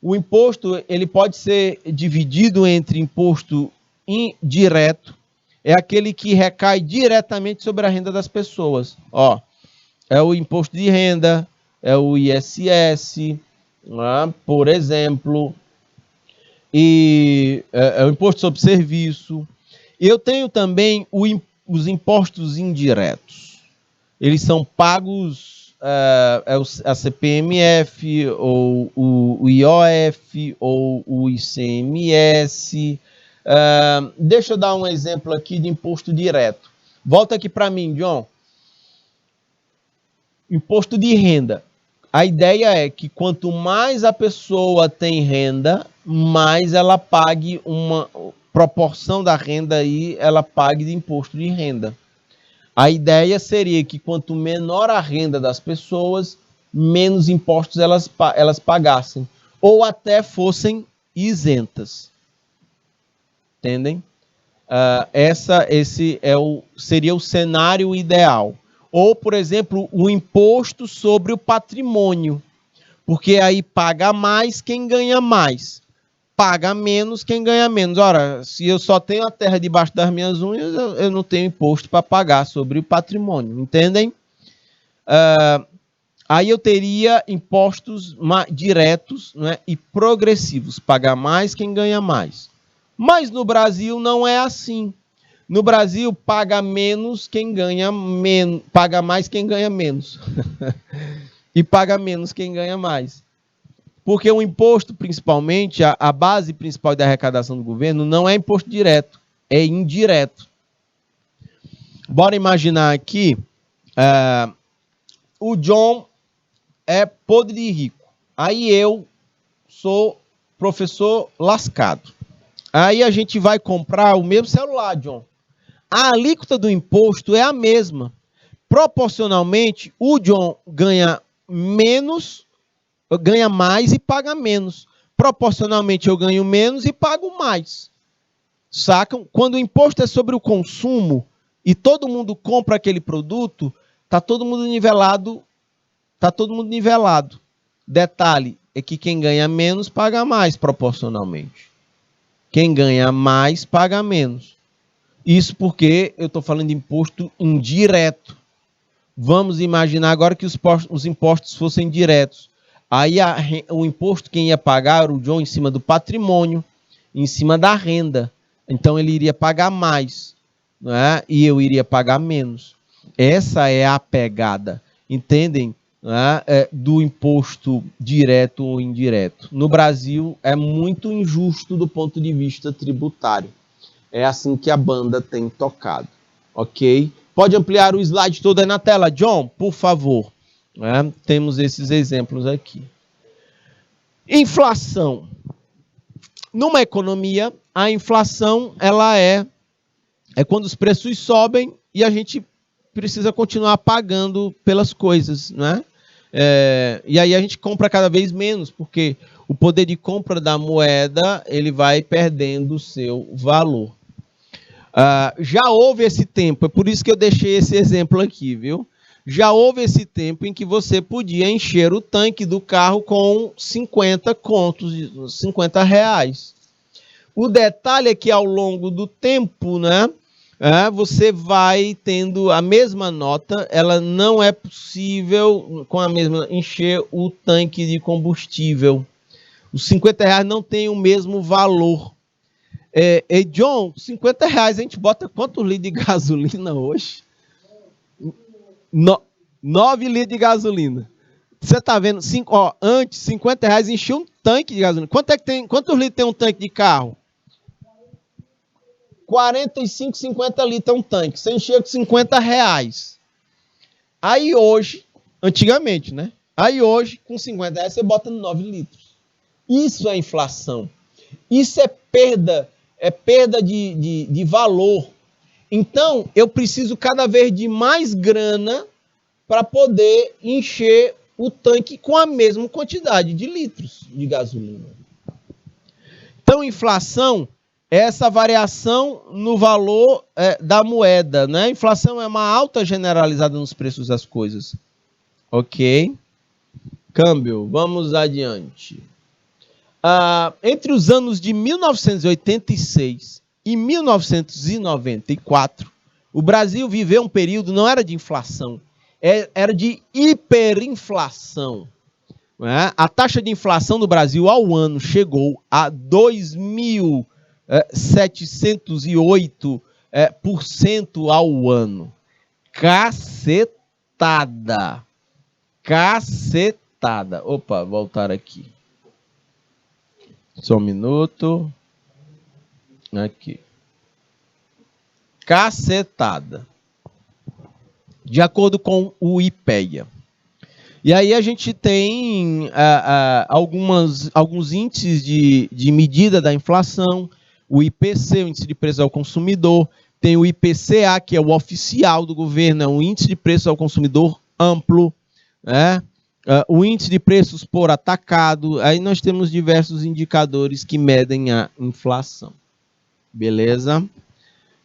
O imposto ele pode ser dividido entre imposto indireto, é aquele que recai diretamente sobre a renda das pessoas. Ó, é o imposto de renda, é o ISS, né, por exemplo, e é o imposto sobre serviço. Eu tenho também os impostos indiretos. Eles são pagos, a CPMF, ou o IOF, ou o ICMS. Deixa eu dar um exemplo aqui de imposto direto. Volta aqui para mim, John. Imposto de renda. A ideia é que quanto mais a pessoa tem renda, mais ela pague uma proporção da renda aí, ela pague de imposto de renda. A ideia seria que quanto menor a renda das pessoas, menos impostos elas pagassem, ou até fossem isentas. Entendem? Esse seria o cenário ideal. Ou, por exemplo, o imposto sobre o patrimônio, porque aí paga mais quem ganha mais, paga menos quem ganha menos. Ora, se eu só tenho a terra debaixo das minhas unhas, eu não tenho imposto para pagar sobre o patrimônio, entendem? Aí eu teria impostos diretos, né, e progressivos, paga mais quem ganha mais. Mas no Brasil não é assim. No Brasil, paga menos quem ganha menos, paga mais quem ganha menos. E paga menos quem ganha mais. Porque o imposto, principalmente, a base principal da arrecadação do governo não é imposto direto, é indireto. Bora imaginar aqui, o John é podre de rico. Aí eu sou professor lascado. Aí a gente vai comprar o mesmo celular, John. a alíquota do imposto é a mesma. Proporcionalmente, o John ganha mais e paga menos. Proporcionalmente, eu ganho menos e pago mais. Sacam? Quando o imposto é sobre o consumo e todo mundo compra aquele produto, está todo mundo nivelado. Detalhe é que quem ganha menos paga mais proporcionalmente. Quem ganha mais paga menos. Isso porque eu estou falando de imposto indireto. Vamos imaginar agora que os impostos fossem diretos. Aí o imposto quem ia pagar era o John em cima do patrimônio, em cima da renda. Então ele iria pagar mais, não é? E eu iria pagar menos. Essa é a pegada, entendem? Não é? Do imposto direto ou indireto. No Brasil é muito injusto do ponto de vista tributário. É assim que a banda tem tocado, ok? Pode ampliar o slide todo aí na tela, John, por favor. Temos esses exemplos aqui. Inflação. Numa economia, a inflação ela é quando os preços sobem e a gente precisa continuar pagando pelas coisas, né? E aí a gente compra cada vez menos, porque o poder de compra da moeda ele vai perdendo o seu valor. Já houve esse tempo, é por isso que eu deixei esse exemplo aqui, viu? Já houve esse tempo em que você podia encher o tanque do carro com 50 contos, R$50. O detalhe é que ao longo do tempo, né, você vai tendo a mesma nota, ela não é possível com a mesma encher o tanque de combustível. Os R$50 não tem o mesmo valor. John, R$50 a gente bota quantos litros de gasolina hoje? 9 litros de gasolina. Você tá vendo? Antes, R$50 enchia um tanque de gasolina. Quantos litros tem um tanque de carro? 45, 50 litros é um tanque. Você enchia com R$50. Aí hoje, antigamente, né? Aí hoje, com R$50, você bota 9 litros. Isso é inflação. Isso é perda de valor. Então, eu preciso cada vez de mais grana para poder encher o tanque com a mesma quantidade de litros de gasolina. Então, inflação é essa variação no valor da moeda, né? Inflação é uma alta generalizada nos preços das coisas. Ok? Câmbio, vamos adiante. Entre os anos de 1986 e 1994, o Brasil viveu um período, não era de inflação, era de hiperinflação. A taxa de inflação do Brasil ao ano chegou a 2.708% ao ano. Cacetada. Opa, voltar aqui. Só um minuto. Aqui. Cacetada. De acordo com o IPEA. E aí a gente tem alguns índices de medida da inflação. O IPC, o Índice de Preços ao Consumidor. Tem o IPCA, que é o oficial do governo, é um Índice de Preços ao Consumidor amplo, né? O índice de preços por atacado, aí nós temos diversos indicadores que medem a inflação. Beleza?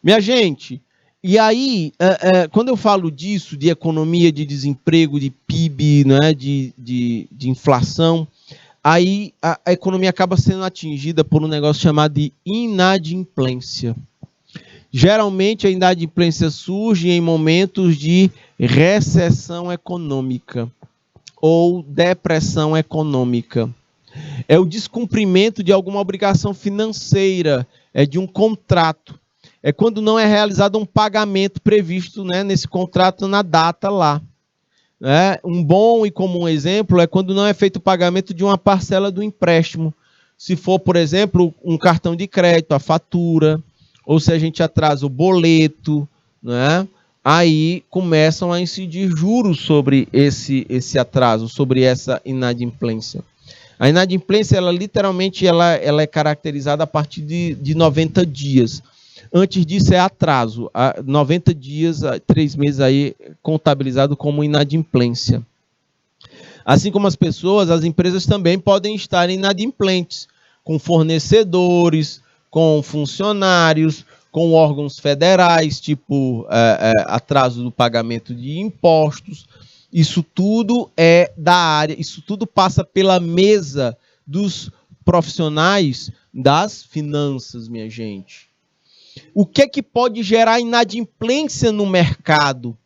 Minha gente, e aí, quando eu falo disso, de economia, de desemprego, de PIB, né, de inflação, aí a economia acaba sendo atingida por um negócio chamado de inadimplência. Geralmente a inadimplência surge em momentos de recessão econômica ou depressão econômica. É o descumprimento de alguma obrigação financeira, de um contrato. É quando não é realizado um pagamento previsto, né, nesse contrato na data lá. Um bom e comum exemplo é quando não é feito o pagamento de uma parcela do empréstimo. Se for, por exemplo, um cartão de crédito, a fatura, ou se a gente atrasa o boleto, né? Aí começam a incidir juros sobre esse atraso, sobre essa inadimplência. A inadimplência, ela literalmente ela é caracterizada a partir de 90 dias. Antes disso é atraso, 90 dias, 3 meses aí contabilizado como inadimplência. Assim como as pessoas, as empresas também podem estar inadimplentes, com fornecedores, com funcionários, com órgãos federais, tipo atraso do pagamento de impostos. Isso tudo é da área, isso tudo passa pela mesa dos profissionais das finanças, minha gente. O que pode gerar inadimplência no mercado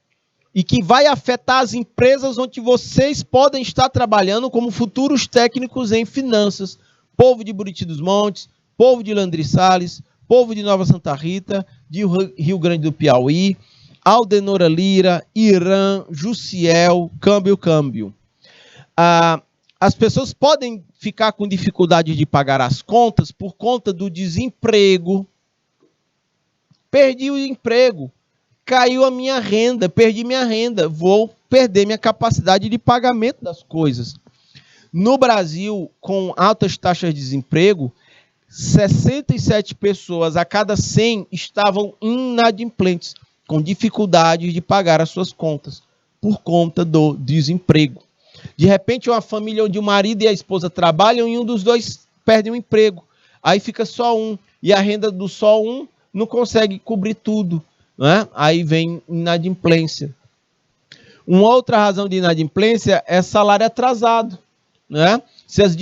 e que vai afetar as empresas onde vocês podem estar trabalhando como futuros técnicos em finanças? Povo de Buriti dos Montes, povo de Landry Salles, povo de Nova Santa Rita, de Rio Grande do Piauí, Aldenora Lira, Irã, Jussiel, Câmbio. As pessoas podem ficar com dificuldade de pagar as contas por conta do desemprego. Perdi o emprego, caiu a minha renda, perdi minha renda, vou perder minha capacidade de pagamento das coisas. No Brasil, com altas taxas de desemprego, 67 pessoas a cada 100 estavam inadimplentes, com dificuldade de pagar as suas contas, por conta do desemprego. De repente, uma família onde o marido e a esposa trabalham e um dos dois perde o emprego. Aí fica só um, e a renda do só um não consegue cobrir tudo, né? Aí vem inadimplência. Uma outra razão de inadimplência é salário atrasado, né? Se as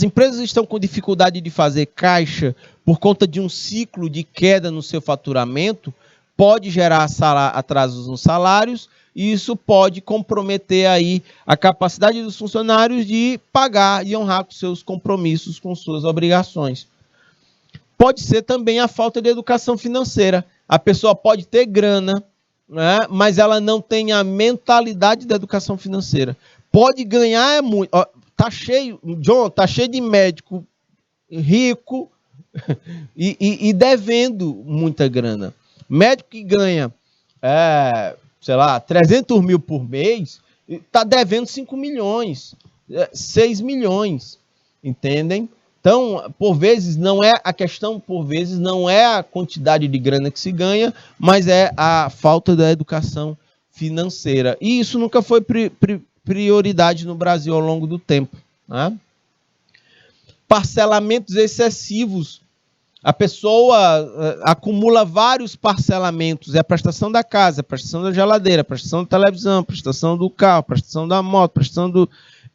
empresas estão com dificuldade de fazer caixa por conta de um ciclo de queda no seu faturamento, pode gerar atrasos nos salários e isso pode comprometer aí a capacidade dos funcionários de pagar e honrar com seus compromissos, com suas obrigações. Pode ser também a falta de educação financeira. A pessoa pode ter grana, né, mas ela não tem a mentalidade da educação financeira. Pode ganhar muito. Tá cheio, John, tá cheio de médico rico e devendo muita grana. Médico que ganha, sei lá, 300 mil por mês, tá devendo 5 milhões, 6 milhões, entendem? Então, por vezes, não é a questão, por vezes, não é a quantidade de grana que se ganha, mas é a falta da educação financeira. E isso nunca foi prioridade no Brasil ao longo do tempo, né? Parcelamentos excessivos. A pessoa acumula vários parcelamentos. É a prestação da casa, a prestação da geladeira, a prestação da televisão, a prestação do carro, a prestação da moto, a prestação do...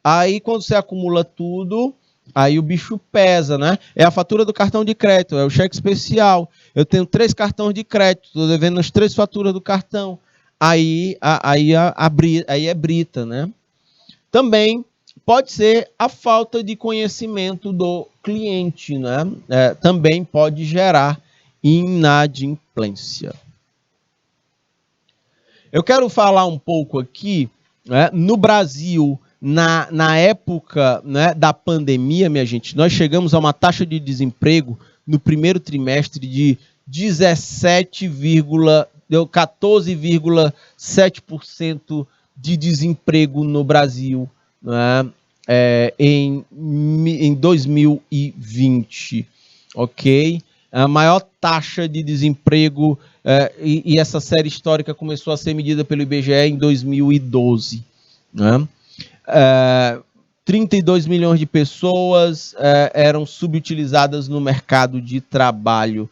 Aí, quando você acumula tudo... Aí o bicho pesa, né? É a fatura do cartão de crédito, é o cheque especial. Eu tenho 3 cartões de crédito, estou devendo as 3 faturas do cartão. Aí é brita, né? Também pode ser a falta de conhecimento do cliente, né? Também pode gerar inadimplência. Eu quero falar um pouco aqui, né, no Brasil. Na época, né, da pandemia, minha gente, nós chegamos a uma taxa de desemprego no primeiro trimestre de 14,7% de desemprego no Brasil, né, em 2020, ok? A maior taxa de desemprego, e essa série histórica começou a ser medida pelo IBGE em 2012, né? 32 milhões de pessoas eram subutilizadas no mercado de trabalho.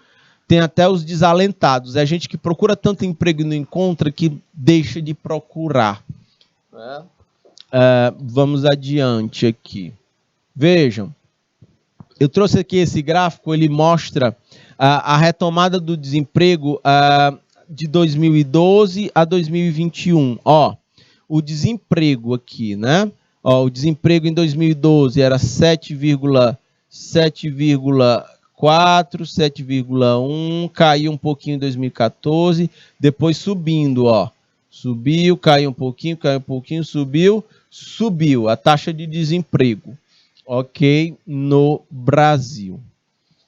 Tem até os desalentados. É gente que procura tanto emprego e não encontra que deixa de procurar. Vamos adiante aqui. Vejam. Eu trouxe aqui esse gráfico, ele mostra a retomada do desemprego de 2012 a 2021. Ó. O desemprego aqui, né? Ó, o desemprego em 2012 era 7,4, 7,1, caiu um pouquinho em 2014, depois subindo, ó. Subiu, caiu um pouquinho, subiu a taxa de desemprego, ok? No Brasil,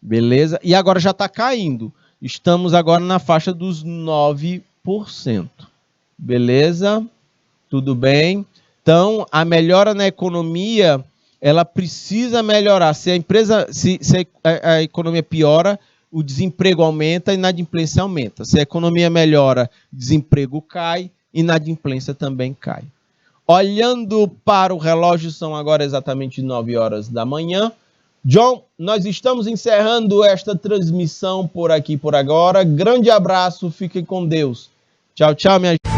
beleza? E agora já está caindo, estamos agora na faixa dos 9%, beleza? Tudo bem? Então, a melhora na economia, ela precisa melhorar. Se a empresa, se a economia piora, o desemprego aumenta e a inadimplência aumenta. Se a economia melhora, desemprego cai e a inadimplência também cai. Olhando para o relógio, são agora exatamente 9 horas da manhã. John, nós estamos encerrando esta transmissão por aqui por agora. Grande abraço, fiquem com Deus. Tchau, tchau, minha gente.